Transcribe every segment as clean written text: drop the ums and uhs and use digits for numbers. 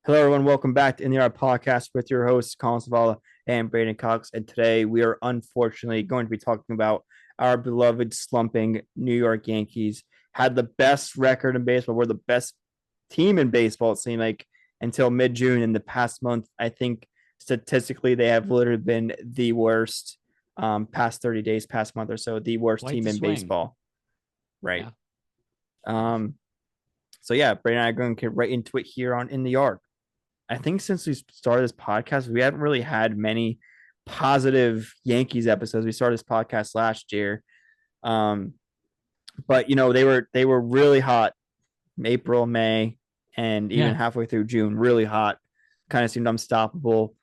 Hello, everyone. Welcome back to In the Art Podcast with your hosts, Collin and Braeden Cox. And today we are unfortunately going to be talking about our beloved slumping New York Yankees. Had the best record in baseball. We're the best team in baseball, it seemed like, until mid June. In the past month, I think statistically they have literally been the worst past 30 days, past month or so, the worst Quite team the in swing. baseball. Right. Yeah. Um, so yeah, Braeden and I are going to get right into it here on In the Yard. I think since we started this podcast, we haven't really had many positive Yankees episodes. We started this podcast last year, um, but they were really hot, April, May, and even Yeah. halfway through June, really hot. Kind of seemed unstoppable,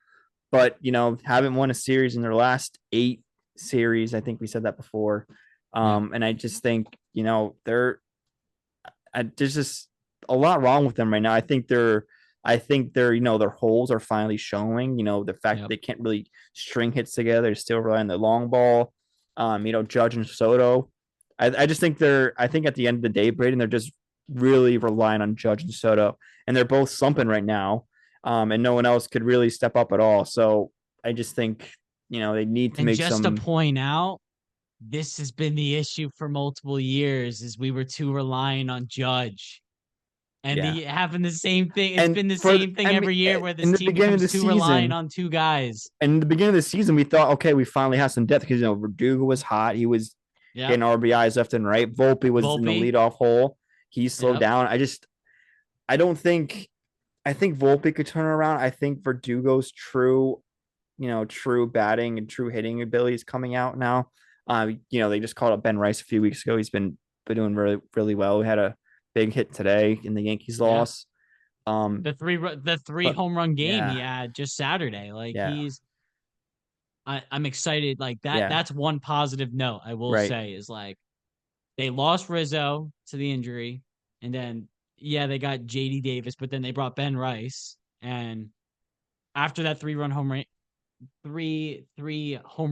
but haven't won a series in their last 8 series. I think we said that before, Yeah. and I just think there's just a lot wrong with them right now. I think their holes are finally showing. The fact that Yep. they can't really string hits together, they're still relying on the long ball. Judge and Soto. I just think I think at the end of the day, Braden, they're just really relying on Judge and Soto, and they're both slumping right now. And no one else could really step up at all. So I just think they need to And make just to some. point out, this has been the issue for multiple years is we were too reliant on Judge. And Yeah. the having the same thing. It's And been the for same thing I mean, every year where this in the team beginning of becomes the too reliant season, on two guys. and in the beginning of the season, we thought, okay, we finally have some depth because Verdugo was hot. He was Yep. getting RBIs left and right. Volpe was in the Volpe. leadoff hole. He slowed Yep. down. I don't think, I think Volpe could turn around. I think Verdugo's true batting and true hitting ability is coming out now. They just called up Ben Rice a few weeks ago. He's been doing really, really well. We had a big hit today in the Yankees Yeah. loss. Um, The three but home run game he yeah, had just Saturday. yeah, I'm excited. Like that. yeah, That's one positive note I will right. say is like they lost Rizzo to the injury, and then yeah, they got JD Davis, but then they brought Ben Rice, and after that three home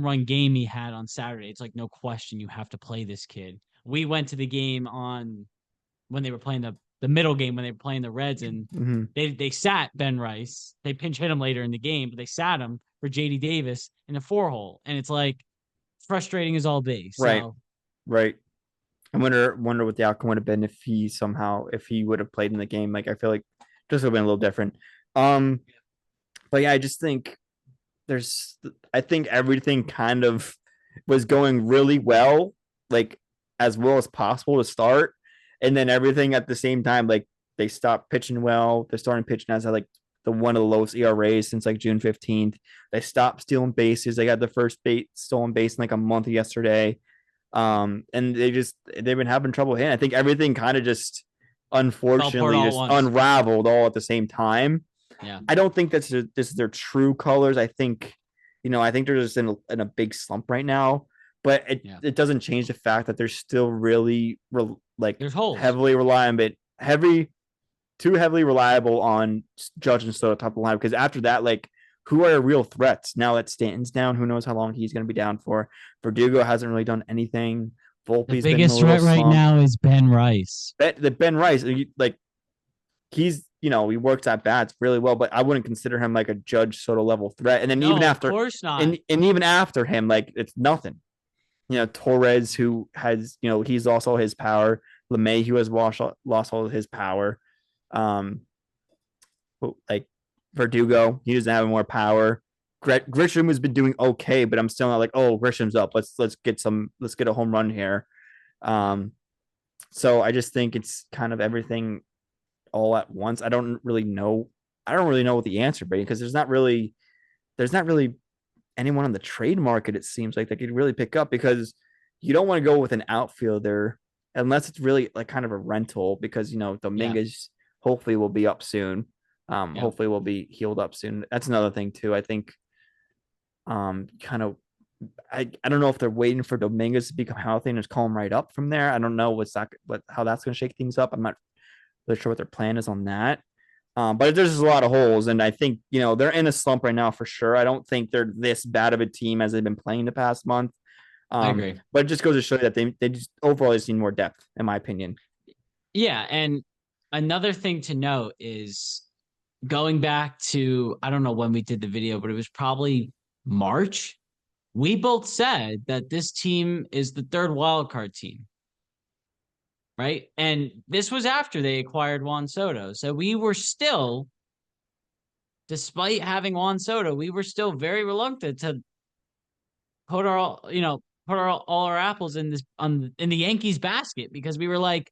run game he had on Saturday, it's like no question you have to play this kid. We went to the game on when they were playing the middle game when they were playing the Reds, and Mm-hmm. they sat Ben Rice. They pinch hit him later in the game, but they sat him for JD Davis in a 4 hole, and it's like frustrating as all be. Right, So right. I wonder what the outcome would have been if he would have played in the game. Like I feel like this would have been a little different. Um, but yeah, I just think there's I think everything kind of was going really like as well as possible to start, and then everything at the same time, like they stopped pitching well. They're starting pitching as like the one of the lowest ERAs since like June 15th. They stopped stealing bases. They got the first stolen base in like a month yesterday. And they've been having trouble hitting. I think everything kind of just fell apart unfortunately all at just once. unraveled all at the same time. Yeah. I don't think this is their true colors. I think they're just in a big slump right now. But it, Yeah. it doesn't change the fact that they're still really like There's holes. heavily reliant, too heavily reliable on Judge and Soto top of the line. Because after that, like who are real threats now that Stanton's down? Who knows how long he's going to be down for? Verdugo hasn't really done anything. The Volpe's been in a biggest little threat right slump. now is Ben Rice. The Ben Rice, like he works at bats really well, but I wouldn't consider him like a Judge Soto level threat. And then even No, of after, course not. and even after him, like it's nothing. Torres, who has he's also his power. LeMay, who has lost all of his power. Um, like Verdugo, he doesn't have more power. Grisham has been doing okay, but I'm still not like, oh, Grisham's up. Let's get a home run here. Um, so I just think it's kind of everything all at once. I don't really know. I don't really know what the answer be because there's not really anyone on the trade market. It seems like they could really pick up because you don't want to go with an outfielder unless it's really like kind of a rental because Yeah. Dominguez hopefully will be up soon. Yep. Hopefully will be healed up soon. That's another thing too. I think kind of I don't know if they're waiting for Dominguez to become healthy and just call him right up from there. I don't know how that's going to shake things up. I'm not really sure what their plan is on that. But there's just a lot of holes, and I think they're in a slump right now for sure. I don't think they're this bad of a team as they've been playing the past month. I agree. But it just goes to show you that they just overall just need more depth, in my opinion. Yeah, and another thing to note is going back to, I don't know when we did the video, but it was probably March. We both said that this team is the third wild card team, right? And this was after they acquired Juan Soto. So we were still, despite having Juan Soto, we were still very reluctant to put our, put all our apples in in the Yankees basket, because we were like,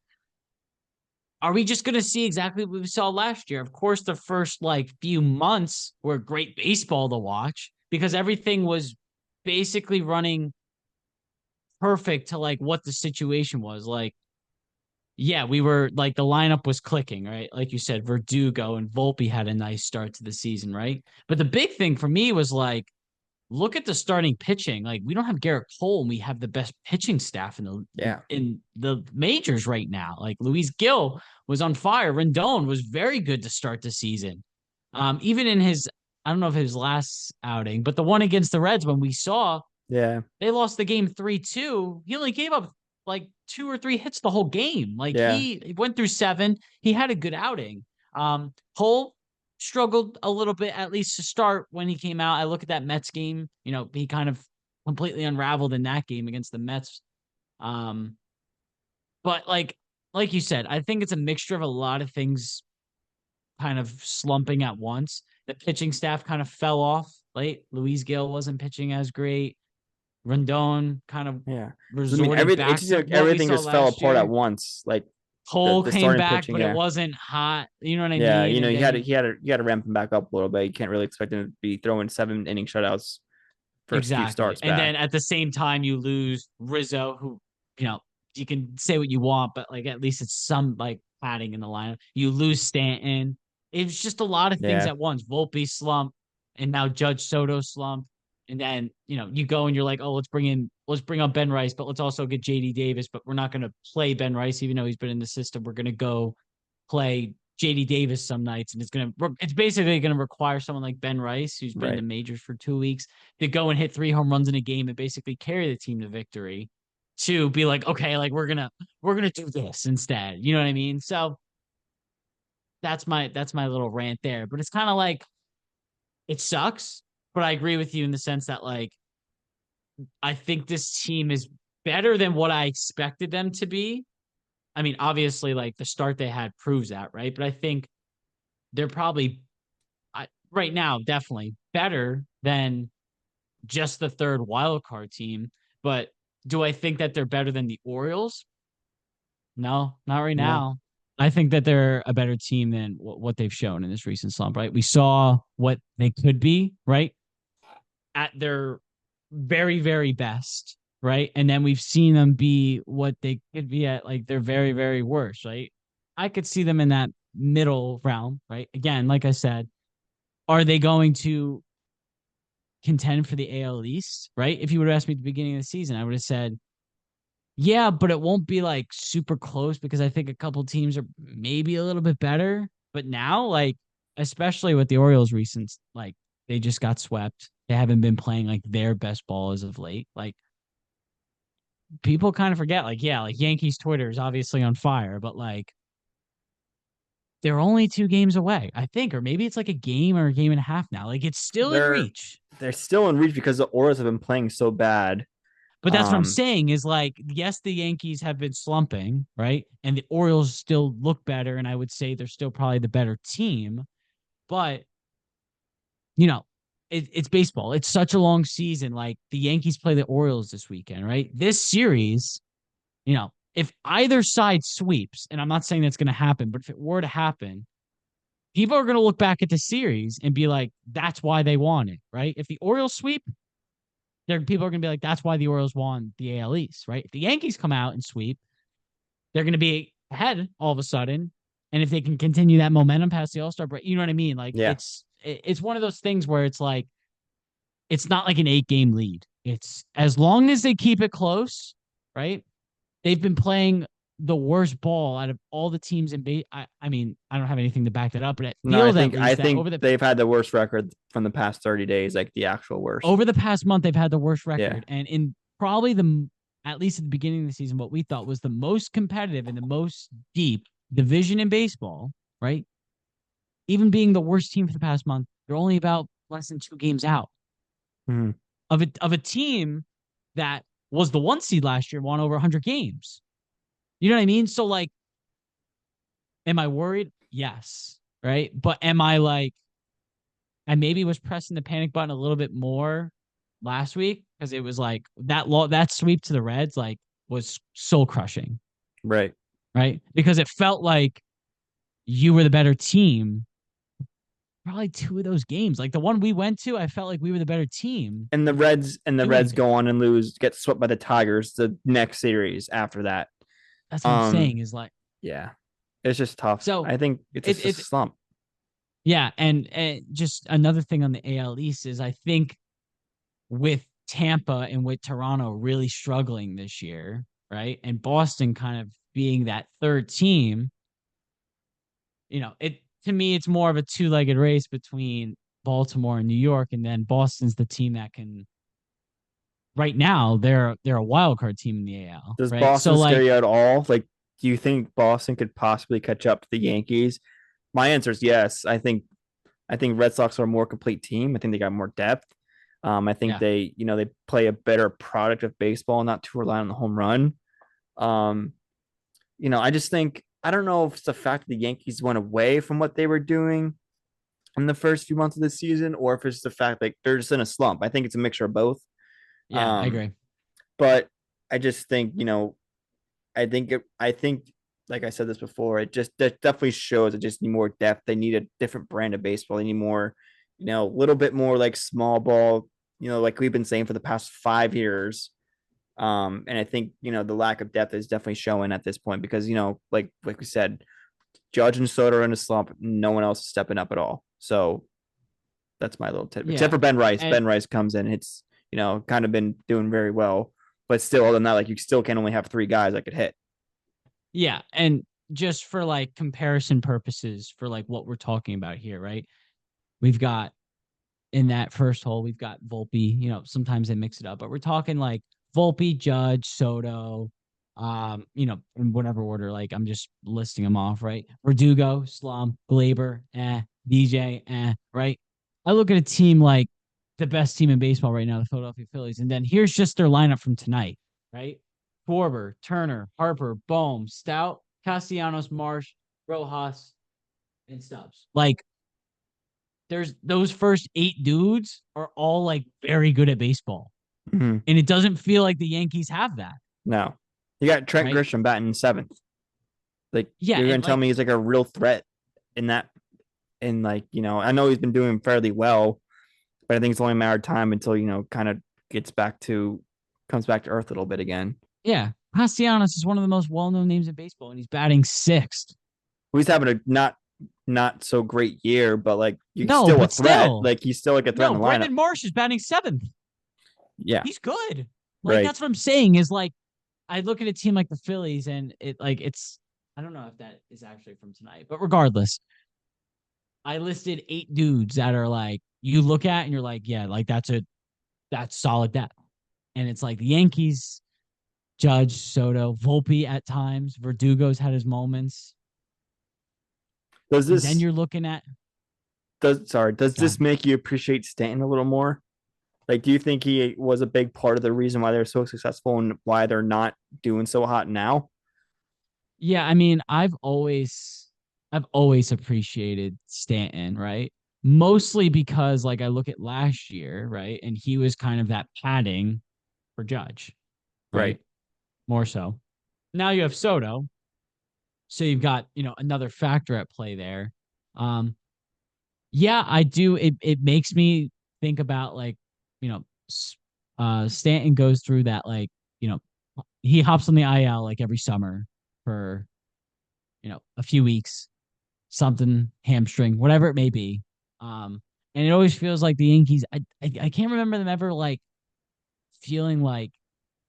are we just going to see exactly what we saw last year? Of course, the first like few months were great baseball to watch because everything was basically running perfect to like what the situation was. Like, yeah, we were like the lineup was clicking, right? Like you said, Verdugo and Volpe had a nice start to the season, right? But the big thing for me was like, look at the starting pitching. Like, we don't have Garrett Cole, and we have the best pitching staff in Yeah. the majors right now. Like, Luis Gil was on fire. Rendon was very good to start the season. Even in his, I don't know if his last outing, but the one against the Reds, when we saw Yeah. they lost the game 3-2, he only gave up like 2 or 3 hits the whole game. Like, Yeah. he went through 7. He had a good outing. Cole struggled a little bit, at least to start when he came out. I look at that Mets game, he kind of completely unraveled in that game against the Mets. Um, but like you said, I think it's a mixture of a lot of things kind of slumping at once. The pitching staff kind of fell off late. Luis Gil wasn't pitching as great. Rendon kind of Yeah. I mean, resorted it back just to like what we everything saw just fell last apart at year. once. Like Cole the came starting back, pitching. but it Yeah. wasn't hot. You know what I Yeah. mean? And He then had you got to ramp him back up a little bit. You can't really expect him to be throwing 7 inning shutouts first few exactly. starts And then back. at the same time, you lose Rizzo, who, you can say what you want, but like at least it's some like padding in the lineup. You lose Stanton. It was just a lot of things Yeah. at once. Volpe slump, and now Judge Soto slump. And then, you go and you're like, oh, let's bring up Ben Rice, but let's also get JD Davis. But we're not going to play Ben Rice, even though he's been in the system. We're going to go play JD Davis some nights, and it's basically gonna require someone like Ben Rice, who's been in the Right. majors for 2 weeks, to go and hit 3 home runs in a game and basically carry the team to victory. To be like, okay, like we're gonna do this instead. You know what I mean? So that's my little rant there. But it's kind of like it sucks, but I agree with you in the sense that like I think this team is better than what I expected them to be. I mean, obviously, like the start they had proves that, right? But I think they're probably right now definitely better than just the third wild card team. But do I think that they're better than the Orioles? No, not right No. now. I think that they're a better team than what they've shown in this recent slump, right? We saw what they could be, right? At their very, very best, right? And then we've seen them be what they could be at like their very, very worst, right? I could see them in that middle realm, right? Again, like I said, are they going to contend for the AL East, right? If you would have asked me at the beginning of the season, I would have said, yeah, but it won't be like super close because I think a couple teams are maybe a little bit better. But now, like, especially with the Orioles recent, like they just got swept. They haven't been playing like their best ball as of late. Like people kind of forget, like, yeah, like Yankees Twitter is obviously on fire, but like they're only 2 games away, I think, or maybe it's like a game or a game and a half now. Like it's still in They're reach. they're still in reach because the Orioles have been playing so bad. But that's what I'm Um, saying is like, yes, the Yankees have been slumping, right? And the Orioles still look better. And I would say they're still probably the better team. But, you know, it's baseball. It's such a long season. Like the Yankees play the Orioles this weekend, right? This series, if either side sweeps, and I'm not saying that's going to happen, but if it were to happen, people are going to look back at the series and be like, that's why they won it, right? If the Orioles sweep, people are going to be like, that's why the Orioles won the AL East, right? If the Yankees come out and sweep, they're going to be ahead all of a sudden. And if they can continue that momentum past the All Star break, you know what I mean? Like yeah. it's one of those things where it's like it's not like an 8 game lead. It's as long as they keep it close, right? They've been playing the worst ball out of all the teams in base. I mean, I don't have anything to back that up, but it No, feels at I least that think they've had the worst record from the past 30 days, like the actual worst. over the past month, they've had the worst Yeah. record. And in probably at least at the beginning of the season, what we thought was the most competitive and the most deep division in baseball, right? even being the worst team for the past month, they're only about less than 2 games out Mhm. of a team that was the 1 seed last year, won over 100 games. You know what I mean? So like, am I worried? Yes, right. But am I like, I maybe was pressing the panic button a little bit more last week because it was like that sweep to the Reds like was soul crushing, Right. right? Because it felt like you were the better team. Probably 2 of those games, like the one we went to, I felt like we were the better team And the Reds doing it. go on and lose, get swept by the Tigers the next series after that. That's what I'm Um, saying is like yeah, it's just tough. so I think it's it just a it slump. yeah, and just another thing on the AL East is I think with Tampa and with Toronto really struggling this year, right? And Boston kind of being that third team, it to me it's more of a two-legged race between Baltimore and New York, and then Boston's the team that can right now they're a wild card team in the AL, Does right? So Boston scare like you at all? Like, do you think Boston could possibly catch up to the Yankees? My answer is yes. I think Red Sox are a more complete team. I think they got more depth. I think yeah, they play a better product of baseball, not too reliant on the home run. Um, I just think I don't know if it's the fact that the Yankees went away from what they were doing in the first few months of the season, or if it's the fact that they're just in a slump. I think it's a mixture of both. yeah, I Um, agree. but I just think I think like I said this before, it just that definitely shows it just need more depth. They need a different brand of baseball. They need more, a little bit more like small ball, like we've been saying for the past 5 years. And I think, the lack of depth is definitely showing at this point because, like we said, Judge and Soto are in a slump. No one else is stepping up at all. So that's my little tip. Except Yeah. for Ben Rice. And Ben Rice comes in. It's, kind of been doing very well. But still, other than that, like you still can only have 3 guys that could hit. yeah, and just for like comparison purposes for like what we're talking about here, right? We've got in that first hole, we've got Volpe. Sometimes they mix it up, but we're talking like Volpe, Judge, Soto, in whatever order. Like I'm just listing them off, right? Verdugo, Slum, Glaber, DJ, right? I look at a team like the best team in baseball right now, the Philadelphia Phillies, and then here's just their lineup from tonight, right? Schwarber, Turner, Harper, Bohm, Stout, Castellanos, Marsh, Rojas, and Stubbs. Like there's those first 8 dudes are all like very good at baseball. Mm-hmm. And it doesn't feel like the Yankees have that, No. You got Trent right? Grisham batting seventh. Like Yeah, you're and gonna tell like me he's like a real threat in that and like, I know he's been doing fairly well, but I think it's only a matter of time until, kind of gets comes back to earth a little bit again. yeah, Castellanos is one of the most well-known names in baseball, and he's batting sixth. He's having a not so great year, but like he's No, still a but threat. still, Like he's still like a threat no, in the lineup. Brendan Marsh is batting seventh. Yeah. He's good. Like Right. that's what I'm saying is like I look at a team like the Phillies, and it's I don't know if that is actually from tonight, but regardless, I listed 8 dudes that are like you look at and you're like, yeah, like that's solid depth. And it's like the Yankees, Judge, Soto, Volpe at times, Verdugo's had his moments. Does And then this you're looking at does this God. make you appreciate Stanton a little more? Like, do you think he was a big part of the reason why they're so successful and why they're not doing so hot now? Yeah, I mean, I've always appreciated Stanton, right? Mostly because like I look at last year, right? And he was kind of that padding for Judge, Right. right? More so. Now you have Soto, so you've got, another factor at play there. Um, yeah, I do. It makes me think about like, you know, Stanton goes through that like, you know, he hops on the IL like every summer for, a few weeks, something hamstring, whatever it may be. And it always feels like the Yankees. I can't remember them ever like feeling like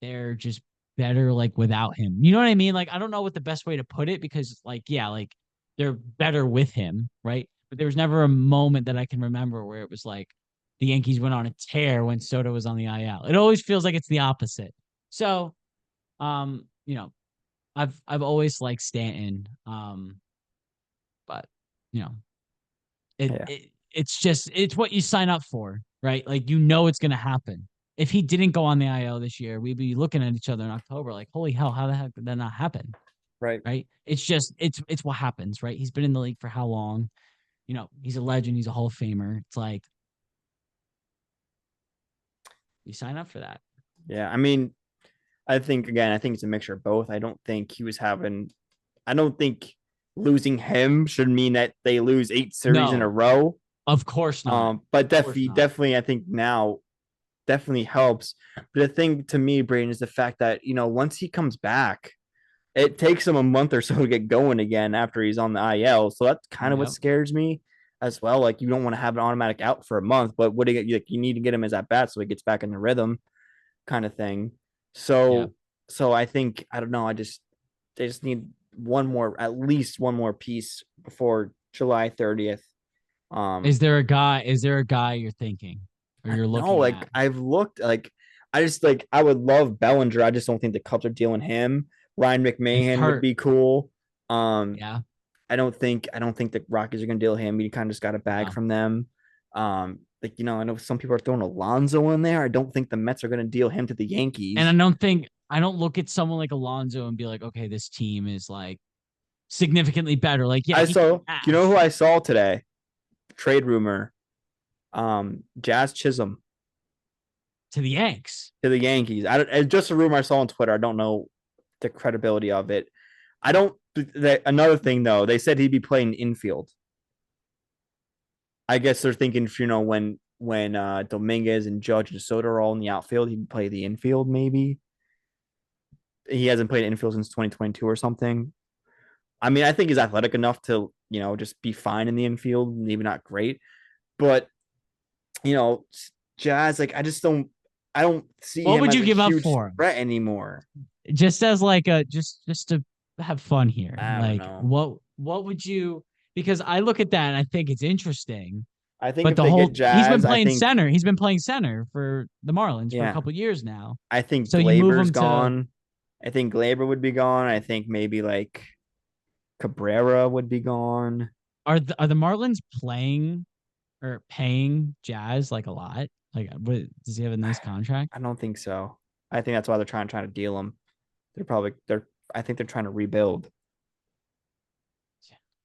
they're just better like without him. You know what I mean? Like I don't know what the best way to put it because like yeah, like they're better with him, right? But there was never a moment that I can remember where it was like the Yankees went on a tear when Soto was on the IL. It always feels like it's the opposite. So, um, you know, I've always liked Stanton, but you know, Yeah. It's what you sign up for, right? Like you know it's gonna happen. If he didn't go on the IL this year, we'd be looking at each other in October like, holy hell, how the heck did that not happen? Right. Right? It's what happens, right? He's been in the league for how long? He's a legend, he's a Hall of Famer. It's like you sign up for that. Yeah. I mean, I think again, I think it's a mixture of both. I don't think losing him should mean that they lose 8 series in a No, row. of course not. But Of course not. definitely, I think now definitely helps. But the thing to me, Braden, is the fact that once he comes back, it takes him a month or so to get going again after he's on the IL. So that's kind of what Yep. scares me as well. Like you don't want to have an automatic out for a month, but what do you need to get him as at bat so he gets back in the rhythm, kind of thing. Yep. So I think I don't know. They just need at least one more piece before July 30th. Is Um, there a guy? Is there a guy you're thinking or you're no, looking like at? I've looked, like I just like I would love Bellinger. I just don't think the Cubs are dealing him. Ryan He's McMahon would hurt. be cool. Um, Yeah. I don't think the Rockies are gonna deal him. You kind of just got a bag No. from them. Like I know some people are throwing Alonso in there. I don't think the Mets are gonna deal him to the And Yankees. I don't look at someone like Alonso and be like, okay, this team is like significantly better. Like, yeah, I he can saw. You know who mash I saw today? Trade rumor. Jazz Chisholm to the Yanks. to the Yankees. It's just a rumor I saw on Twitter. I don't know the credibility of it. I don't. Another thing though, they said he'd be playing infield. I guess they're thinking, when Dominguez and Judge and Soto are all in the outfield, he'd play the infield. Maybe he hasn't played infield since 2022 or something. I mean, I think he's athletic enough to just be fine in the infield, maybe not great, but you know, Jazz, like I don't see What him would as you a give up huge for him? threat anymore. Just as like a just to have fun here. I don't Like, know. what would you? Because I look at that and I think it's interesting. I think But if they get he's been Jazz, playing center. He's been playing center for the Marlins for a yeah, couple years now. I think So you move Glaber's him to gone. I think Glaber would be gone. I think maybe like Cabrera would be gone. are the Marlins playing or paying Jazz like a lot? Like, does he have a nice contract? I don't think so. I think that's why they're trying to deal him. They're I think they're trying to rebuild.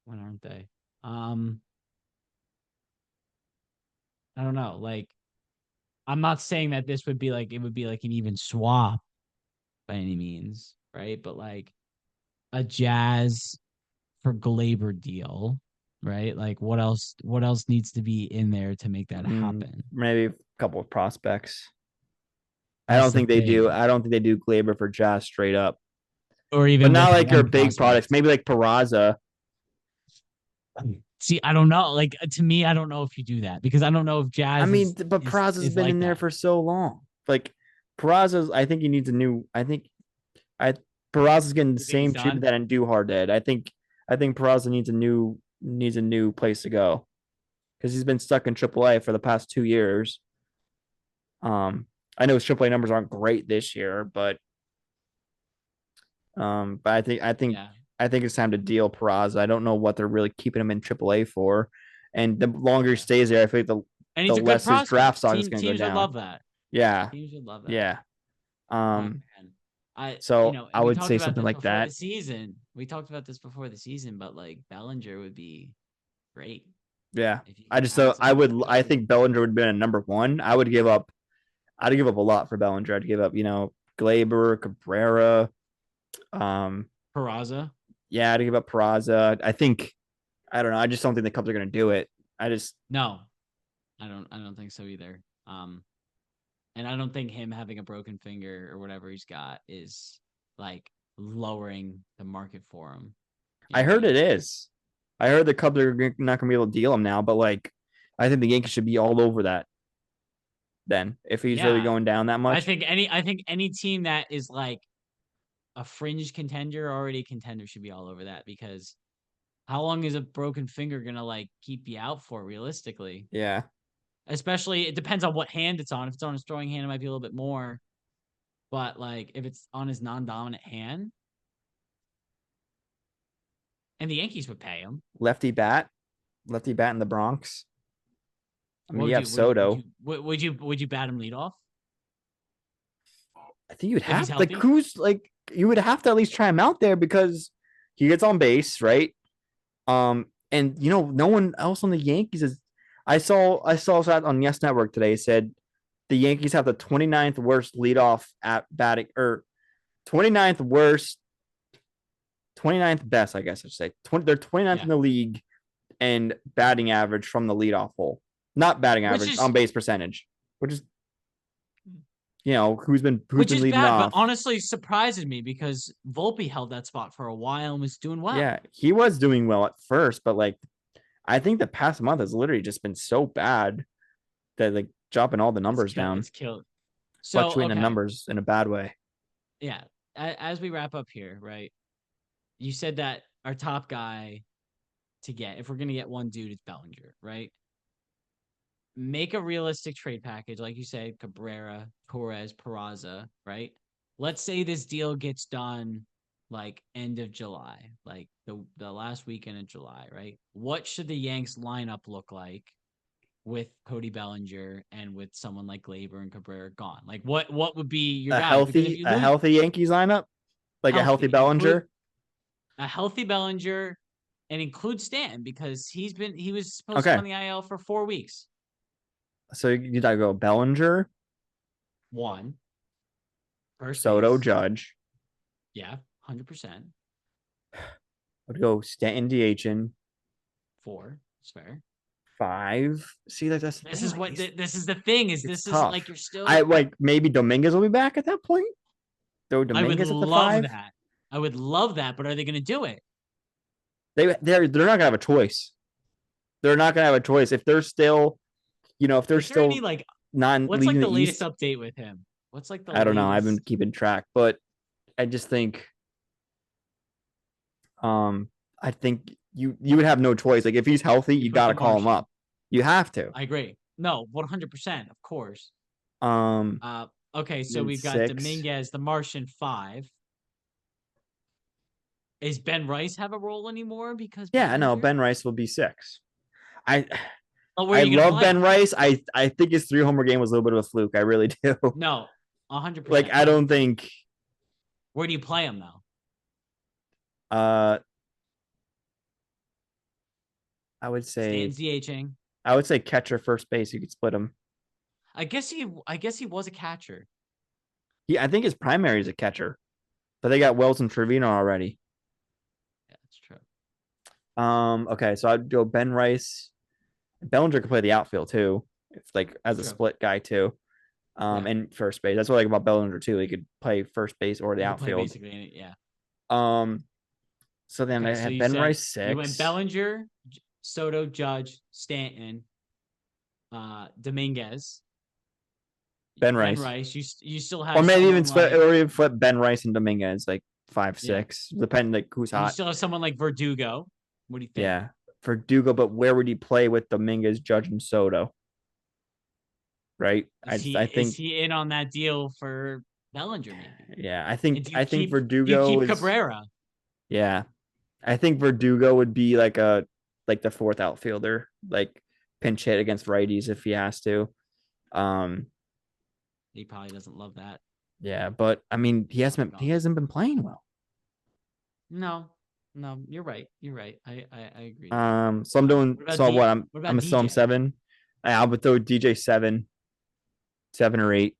When aren't they? Um, I don't know. Like, I'm not saying that this would be like it would be like an even swap by any means, right? But like a Jazz for Glaber deal, right? Like what else needs to be in there to make that happen? Maybe a couple of prospects. That's the thing. I don't think they do Glaber for Jazz straight up, Or but even not with like your one big products. prospect. Maybe like Peraza. See, I don't know. Like to me, I don't know if you do that because I don't know if I Jazz mean, but Peraza's is been like in there that. for so long. Like Peraza's, I think he needs a new. I Peraza's getting the You think he's same treatment done? that Andujar did. I think Peraza needs a new place to go because he's been stuck in AAA for the past 2 years. I know his AAA numbers aren't great this year, but Yeah. I think it's time to deal Peraza. I don't know what they're really keeping him in AAA for, and the longer he Yeah. stays there, I feel like And the he's a good less his draft prospect. stock is going to go Teams would down. love that. Yeah, Teams would love that. yeah. Oh Um, man. so I And we would talked say about something this like before the that. season. We talked about this before the season, but like Bellinger would be great Yeah, if you could add someone like I him. think Bellinger would have been a number one. I'd give up a lot for Bellinger. I'd give up, Glaber, Cabrera. Um, Peraza. yeah, I'd give up Peraza. I don't know. I just don't think the Cubs are going to do it. I just, No, I don't think so either. And I don't think him having a broken finger or whatever he's got is like lowering the market for him. You I know what I heard it mean? is. I heard the Cubs are not going to be able to deal him now, but like, I think the Yankees should be all over that then if he's really Yeah. going down that much. I think any team that is like a fringe contender, already a contender, should be all over that because how long is a broken finger gonna like keep you out for realistically? Yeah. Especially it depends on what hand it's on. If it's on his throwing hand, it might be a little bit more. But like if it's on his non-dominant hand, and the Yankees would pay him. Lefty bat. lefty bat in the Bronx. I What mean, you would have you would you would Soto. you would you bat him lead off I think you'd if he's have like healthy? who's like you would have to at least try him out there because he gets on base, right? And no one else on the Yankees is. I saw that on Yes Network today. Said the Yankees have the 29th worst leadoff at batting or 29th worst, 29th best, I guess I should say. They're 29th in Yeah, the league and batting average from the leadoff hole. Not batting which average, is on base percentage, which is who's been leading bad, but off. honestly surprises me because Volpe held that spot for a while and was doing well. Yeah, he was doing well at first, but like I think the past month has literally just been so bad that like dropping all the numbers down, It's killed. So fluctuating the okay, numbers in a bad way. yeah. As we wrap up here, right? You said that our top guy to get, if we're gonna get one dude, it's Bellinger, right? Make a realistic trade package, like you said, Cabrera, Torres, Peraza, right? Let's say this deal gets done like end of July, like the last weekend of July, right? What should the Yanks lineup look like with Cody Bellinger and with someone like Glaber and Cabrera gone? Like what would be your A guys? Because if healthy, you a lose healthy Yankees lineup, like a healthy healthy, include Bellinger. a healthy Bellinger and include Stanton because he was supposed to go Okay, on the IL for 4 weeks. so you gotta go Bellinger, One, first Soto, base. Judge. Yeah, 100%. Would go Stanton DHing. Four. It's fair. Five. See, like that's the This thing. is Like what this is the thing is it's this is like tough. you're I still like maybe Dominguez will be back at that point. Throw I would Dominguez at the love five. that. I would love that, but are they going to do it? They're not gonna have a choice. They're not gonna have a choice if they're still, if they're Is there any still like not what's like leading the the latest East. update with him? What's like the I don't know. I've been latest keeping track, but I just think, um, I think you would have no choice. Like if he's healthy, you you put got the to call him Martian? up. You have to. I agree. No, 100%, of course. Um, Uh okay, so then we've got six. Dominguez, the Martian 5. Is Ben Rice have a role anymore because Yeah, I know Bellinger? Ben Rice will be six. I Oh, where are I you going to love play Ben him? Rice. I think his 3 homer game was a little bit of a fluke. I really do. No, Like 100%. I No. don't think. Where do you play him though? Uh, I would say Stanton's DHing. catcher first base. You could split him. I guess he was a catcher. I think his primary is a catcher, but they got Wells and Trevino already. Yeah, that's true. Okay, so I'd go Ben Rice. Bellinger could play the outfield too, if like as a True. split guy too. Yeah. And first base. That's what I like about Bellinger too. He could play first base or the He could play outfield. basically any, yeah. Um, so then I Okay, so had you Ben said Rice you went six, Bellinger, Soto, Judge, Stanton, Dominguez, Ben Ben Rice, Rice. You still or have maybe even someone split like or even flip Ben Rice and Dominguez like five, yeah. six, depending like who's You hot. still have someone like Verdugo. What do you think? Yeah, for Dugo, but where would he play with Dominguez, Judge, and Soto? Right. I Is think he in on that deal for Bellinger maybe? yeah, And I think do you Verdugo keep is Cabrera? yeah. I think Verdugo would be like the fourth outfielder, like pinch hit against righties if he has to. Um, He probably doesn't love that. yeah, but I mean he Gone. hasn't been playing well. No, no, you're right. You're right. I agree there. So I'm doing What about so what What I'm about a still I'm DJ? seven. I would throw DJ seven, 7 or 8,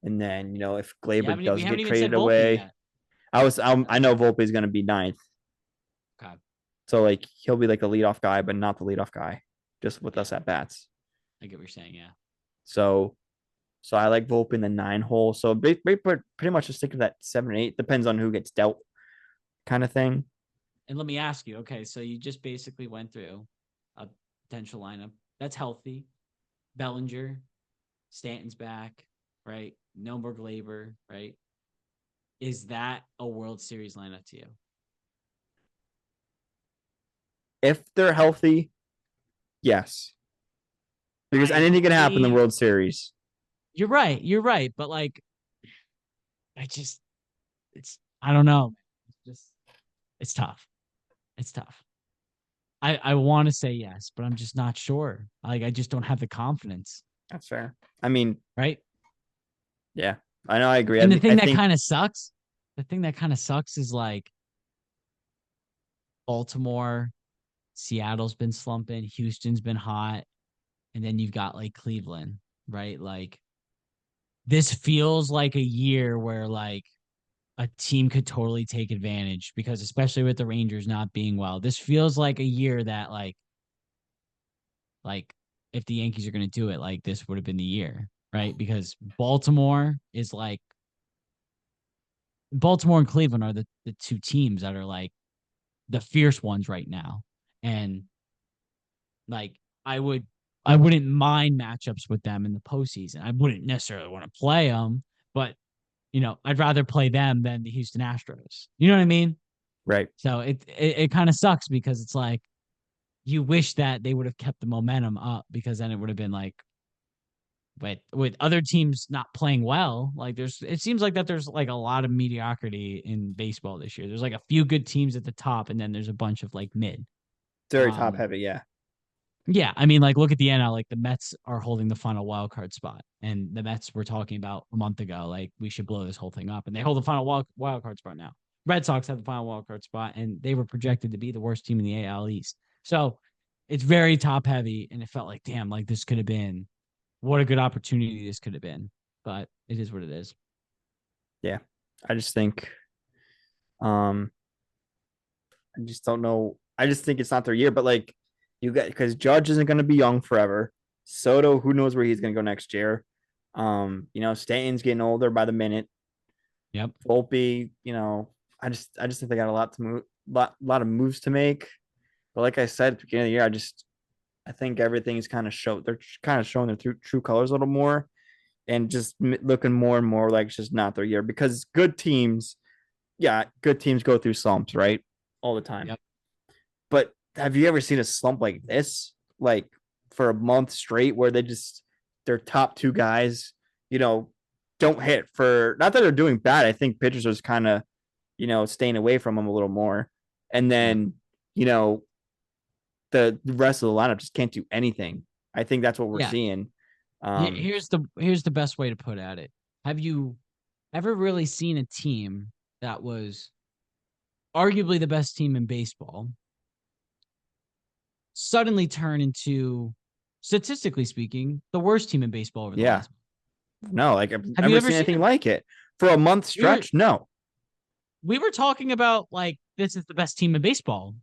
and then if Glaber We does haven't get even said traded Volpe away, yet. I know Volpe is going to be ninth, Okay. so like he'll be like a leadoff guy, but not the leadoff guy, just with Yeah, us at bats. I get what you're saying. Yeah. So I like Volpe in the 9 hole. So pretty much just stick to that 7 and 8. Depends on who gets dealt, kind of thing. And let me ask you, okay, so you just basically went through a potential lineup that's healthy. Bellinger, Stanton's back, right? No more Glaber, right? Is that a World Series lineup to you? If they're healthy, yes, because I anything can happen in the believe World Series. you're right. You're right. But like, I just, I don't know. It's just, it's tough. It's tough. I want to say yes, but I'm just not sure. Like, I just don't have the confidence. That's fair. I mean, Right. yeah, I know. I agree. And I think the thing that kind of sucks is like Baltimore, Seattle's been slumping, Houston's been hot, and then you've got like Cleveland, right? Like this feels like a year where like a team could totally take advantage because especially with the Rangers not being well, this feels like a year that like if the Yankees are going to do it, like this would have been the year, right? Because Baltimore and Cleveland are the two teams that are like the fierce ones right now. And like I wouldn't mind matchups with them in the postseason. I wouldn't necessarily want to play them, but I'd rather play them than the Houston Astros. You know what I mean? right. So it kind of sucks because it's like you wish that they would have kept the momentum up because then it would have been like, but with other teams not playing well, like it seems like that there's like a lot of mediocrity in baseball this year. There's like a few good teams at the top, and then there's a bunch of like mid. Very top Um, heavy. Yeah. yeah, I mean, like look at the NL. Like the Mets are holding the final wild card spot, and the Mets were talking about a month ago, like we should blow this whole thing up, and they hold the final wild card spot now. Red Sox have the final wild card spot, and they were projected to be the worst team in the AL East. So it's very top heavy, and it felt like damn, like this could have been what a good opportunity this could have been, but it is what it is. Yeah. I just think, um, I just don't know. I just think it's not their year. But like, you got because Judge isn't going to be young forever. Soto, who knows where he's going to go next year. Stanton's getting older by the minute. Yep. Volpe, I just think they got a lot to move, lot of moves to make. But like I said at the beginning of the year, I think everything's kind of they're kind of showing their true colors a little more, and just looking more and more like it's just not their year because good teams go through slumps, right, all the time. Yep. But have you ever seen a slump like this, like for a month straight, where their top two guys, you know, don't hit for not that they're doing bad. I think pitchers are just kind of, staying away from them a little more. And Yep. then, you know, the rest of the lineup just can't do anything. I think that's what we're Yeah. seeing. Um, Here's the best way to put at it. Have you ever really seen a team that was arguably the best team in baseball suddenly turn into, statistically speaking, the worst team in baseball over the yeah, last? no, like I've Have you never ever seen seen anything it? like it for a month We were stretch. No. we were talking about like this is the best team in baseball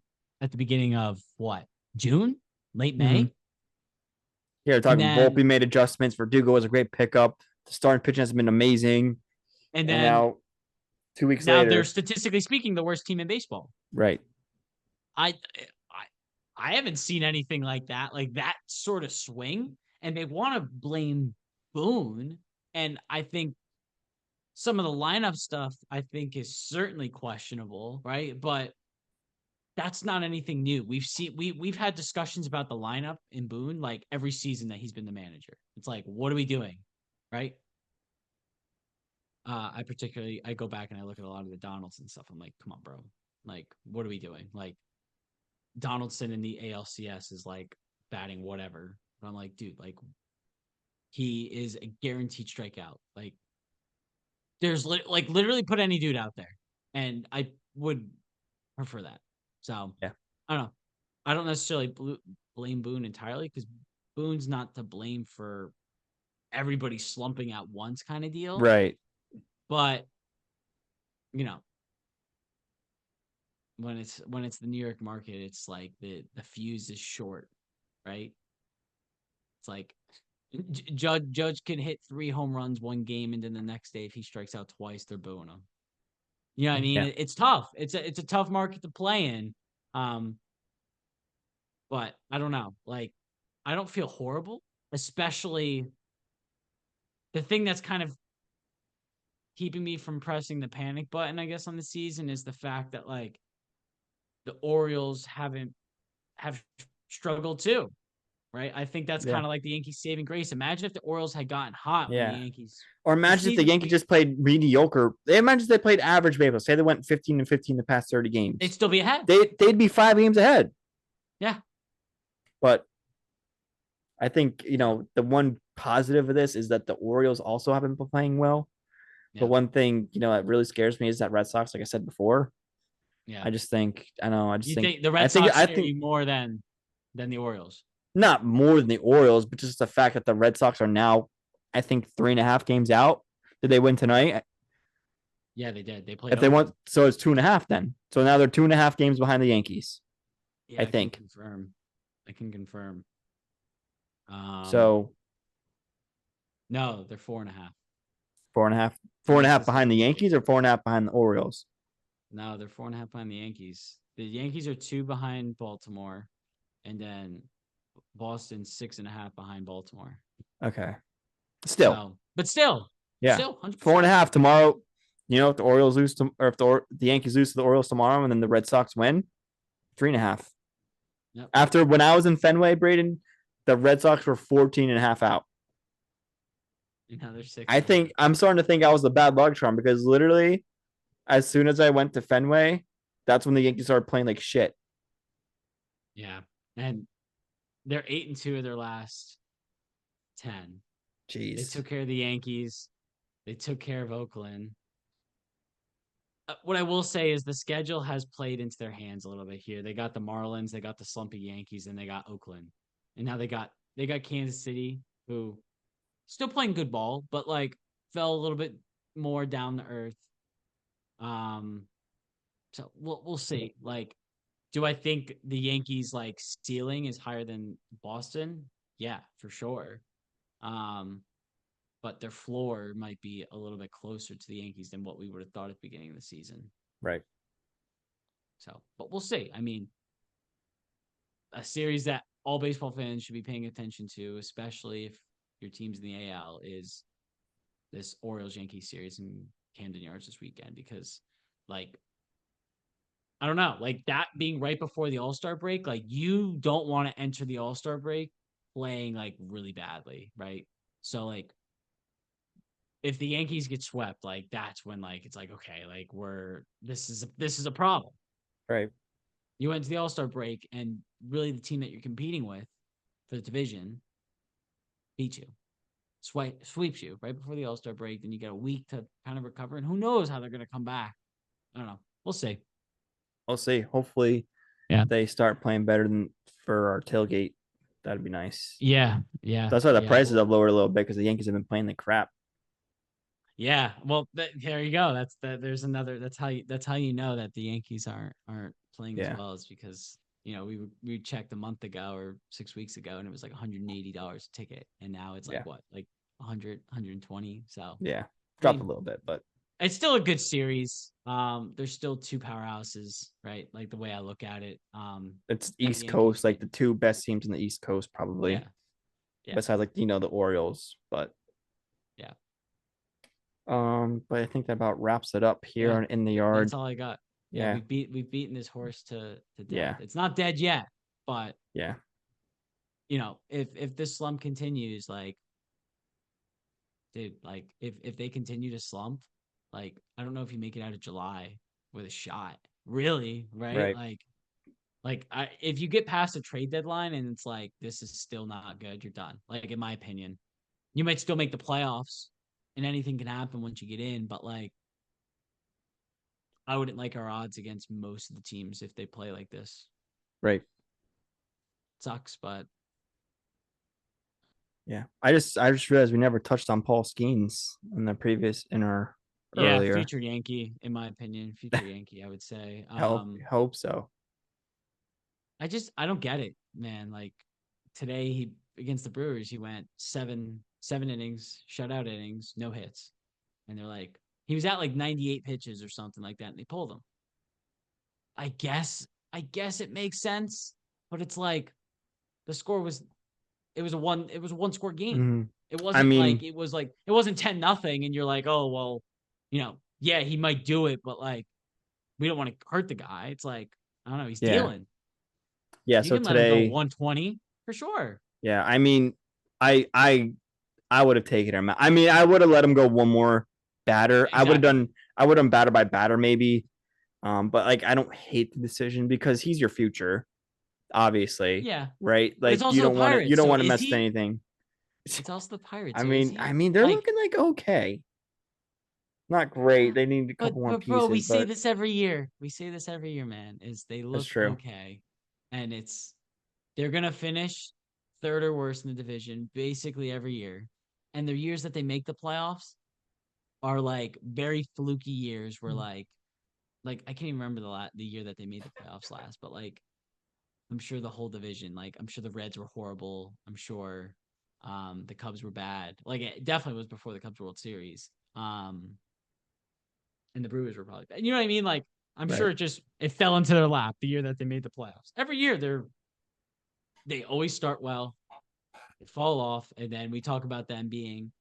at the beginning of what, June, late Mm-hmm. May, Yeah, and talking then Volpe made adjustments. Verdugo was a great pickup. The starting pitching has been amazing. and And then now 2 weeks now they're later, statistically speaking the worst team in baseball. right. I I I haven't seen anything like that sort of swing, and they want to blame Boone, and I think some of the lineup stuff I think is certainly questionable, right? But that's not anything new. We've had discussions about the lineup in Boone like every season that he's been the manager. It's like, what are we doing, right? I go back and I look at a lot of the Donaldson stuff. I'm like, come on, bro. Like, what are we doing? Like, Donaldson in the ALCS is like batting whatever. But I'm like, dude, like he is a guaranteed strikeout. Like there's like literally put any dude out there, and I would prefer that. So Yeah. I don't know. I don't necessarily blame Boone entirely because Boone's not to blame for everybody slumping at once kind of deal. Right. But you know, when it's the New York market, it's like the fuse is short, right? It's like Judge can hit 3 home runs one game, and then the next day, if he strikes out twice, they're booing him. You know what I mean? Yeah. It's tough. It's a tough market to play in. But I don't know. Like, I don't feel horrible, especially the thing that's kind of keeping me from pressing the panic button, I guess, on the season is the fact that like the Orioles have struggled too. Right. I think that's Yeah. kind of like the Yankees saving grace. Imagine if the Orioles had gotten hot when the Yeah. Yankees Or this imagine if the season Yankees just played mediocre. They imagine if they played average baseball. Say they went 15-15 the past 30 they'd games. still be ahead. They'd be 5 games ahead. Yeah. But I think, the one positive of this is that the Orioles also haven't been playing well. But Yeah. one thing, that really scares me is that Red Sox, like I said before, Yeah. I just think, I don't know, You think the Red Sox scare you more than the Orioles? not more than the Orioles, but just the fact that the Red Sox are now, I think, 3.5 games out. Did they win tonight? Yeah, they did. They played If they Oakland. want, so it's 2.5 then. So now they're 2.5 games behind the Yankees, Yeah, I I can think. confirm. I can confirm. So No, they're 4.5. four and a half, four and a Unless half this is a behind the mistake. Yankees or 4.5 behind the Orioles. No, they're 4.5 behind the Yankees. The Yankees are 2 behind Baltimore, and then Boston 6.5 behind Baltimore. Okay. Still, So, but still, yeah, 100%. 4.5 tomorrow. If the Orioles lose to, or if the Yankees lose to the Orioles tomorrow, and then the Red Sox win, 3.5. Yep. After when I was in Fenway, Braden, the Red Sox were 14.5 out. And now they're six I and a half. think I'm starting to think I was the bad luck charm because literally, as soon as I went to Fenway, that's when the Yankees started playing like shit. Yeah. And they're 8-2 of their last 10. They Jeez. took care of the Yankees. They took care of Oakland. What I will say is the schedule has played into their hands a little bit here. They got the Marlins, they got the slumpy Yankees, and they got Oakland. And now they got Kansas City, who still playing good ball, but like fell a little bit more down to earth. Um, so we'll see. Like, do I think the Yankees like ceiling is higher than Boston? Yeah, for sure. Um, but their floor might be a little bit closer to the Yankees than what we would have thought at the beginning of the season. Right. So, but we'll see. I mean, a series that all baseball fans should be paying attention to, especially if your team's in the AL, is this Orioles Yankees series in Camden Yards this weekend because, like, I don't know, like that being right before the All Star break, like you don't want to enter the All Star break playing like really badly, right? So like if the Yankees get swept, like that's when like it's like okay, like this is a problem. Right. You went to the All Star break and really the team that you're competing with for the division beats you, sweeps you right before the All Star break. Then you get a week to kind of recover, and who knows how they're going to come back. I don't know. We'll see. We'll see. Hopefully, Yeah. they start playing better than for our tailgate. That'd be nice. Yeah. Yeah. That's why the Yeah. prices Well, have lowered a little bit because the Yankees have been playing the crap. yeah. Well, there you go. There's another. That's how you know that the Yankees aren't playing as Yeah. well is because we checked a month ago or 6 weeks ago and it was like $180 a ticket and now it's Yeah. like what like 100 120. So Yeah. I Dropped a mean little bit, but it's still a good series. There's still two powerhouses, right? Like the way I look at it. it's That the East Yankees Coast, like beat. the two best teams in the East Coast, probably. Yeah, yeah, Besides, like, the Orioles. yeah, But I think that about wraps it up here yeah. in the That's yard. all I got. Yeah, Yeah. we've beaten this horse to death. Yeah. It's not dead yet, but Yeah. if this slump continues, like, dude, like if they continue to slump, like I don't know if you make it out of July with a shot. Really, right? Right. Like if you get past a trade deadline and it's like this is still not good, you're done. Like in my opinion, you might still make the playoffs, and anything can happen once you get in. But like, I wouldn't like our odds against most of the teams if they play like this. Right. Sucks, but Yeah. I just realized we never touched on Paul Skenes in our yeah, earlier. future Yankee, in my opinion, future Yankee, I would say. Hope so. I don't get it, man. Like today he against the Brewers, he went seven innings, shutout innings, no hits. And they're like, he was at like 98 pitches or something like that, and they pulled him. I guess it makes sense, but it's like the score was it was a one score game. Mhm. It I wasn't mean, like it wasn't 10-0, and you're like, oh well, yeah, he might do it, but like we don't want to hurt the guy. It's like, I don't know, he's yeah. dealing. Yeah. You So can let him go today, 120 for sure. yeah. I mean, I I I would have taken him. I mean, I would have let him go one more batter. Exactly. I would have done batter by batter maybe. But like I don't hate the decision because he's your future. obviously, Yeah, right? but it's Like also the you Pirates. don't So want to is mess with he? anything. It's also the Pirates. I So is mean, he they're like? looking like okay, not great. They need a But couple more but bro, we pieces, say but this every year. We say this every year, man. Is they that's look true. okay, and they're gonna finish third or worse in the division basically every year. And the years that they make the playoffs are like very fluky years where like I can't even remember the year that they made the playoffs last, but like I'm sure the whole division, like I'm sure the Reds were horrible. I'm sure the Cubs were bad. Like it definitely was before the Cubs World Series. And the Brewers were probably bad. You know what I mean? Like I'm Right. sure it fell into their lap the year that they made the playoffs. Every year they always start well, they fall off, and then we talk about them being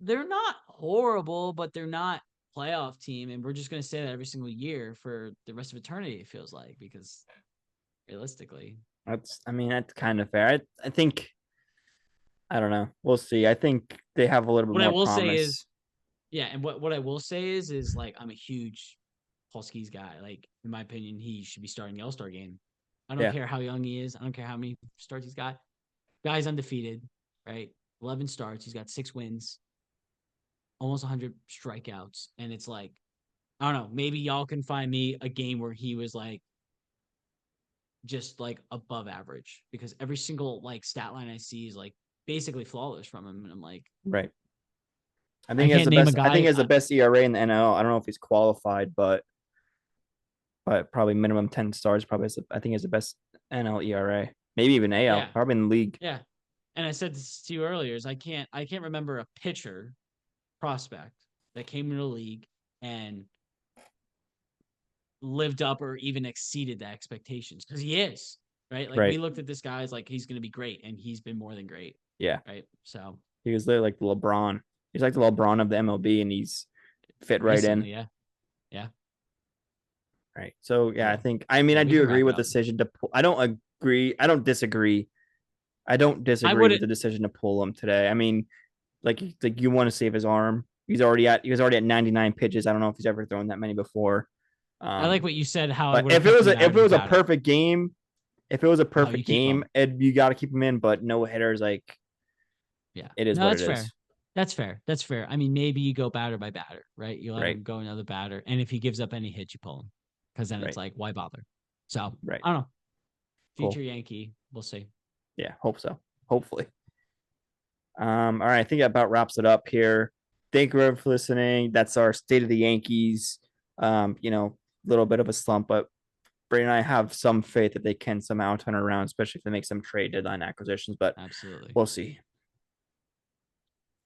they're not horrible, but they're not playoff team, and we're just gonna say that every single year for the rest of eternity. It feels like because realistically, I mean, that's kind of fair. I think I don't know. We'll see. I think they have a little bit what I more will say is, promise. yeah, and what I will say is like I'm a huge Paul Skenes guy. Like in my opinion, he should be starting the All Star game. I don't Yeah. care how young he is. I don't care how many starts he's got. Guy's undefeated, right? 11 starts. He's got 6 wins, almost 100 strikeouts, and it's like I don't know. Maybe y'all can find me a game where he was like just like above average because every single like stat line I see is like basically flawless from him, and I'm like, Right. I think I he has can't the name a best. I think he guy. has the best ERA in the NL. I don't know if he's qualified, but probably minimum 10 stars. Probably I think he has the best NL ERA. Maybe even AL. Yeah, Probably in the league. yeah. And I said this to you earlier is I can't remember a pitcher prospect that came into the league and lived up or even exceeded the expectations because he is right. Like we Right. looked at this guy as like he's going to be great, and he's been more than great. Yeah. Right. So He was literally like the LeBron. He's like the LeBron of the MLB, and he's fit right in. recently, yeah, yeah. Right. So But yeah, I yeah, think I mean yeah. I We do can agree wrap it with the up. decision to pull. I don't agree. I don't disagree. I don't I disagree with wouldn't. the decision to pull him today. I mean, like you want to save his arm. He was already at 99 pitches. I don't know if he's ever thrown that many before. I like Um, what you said. How I but would have kept him if battery it to was a batter. perfect game, if it was a Oh, you perfect keep game, him. you got to keep him in. But no hitters, like Yeah. it is No, what that's it fair. is. That's fair. That's fair. I mean, maybe you go batter by batter, right? You let Right. him go another batter, and if he gives up any hits, you pull him, because then it's Right. like, why bother? So Right. I don't know. Cool. Future Yankee, we'll see. Yeah. Hope so. Hopefully. All right, I think that about wraps it up here. Thank you everyone for listening. That's our state of the Yankees. A little bit of a slump, but Brady and I have some faith that they can somehow turn around, especially if they make some trade deadline acquisitions. But Absolutely. we'll see.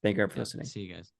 Thank you for Yep. listening. See you guys.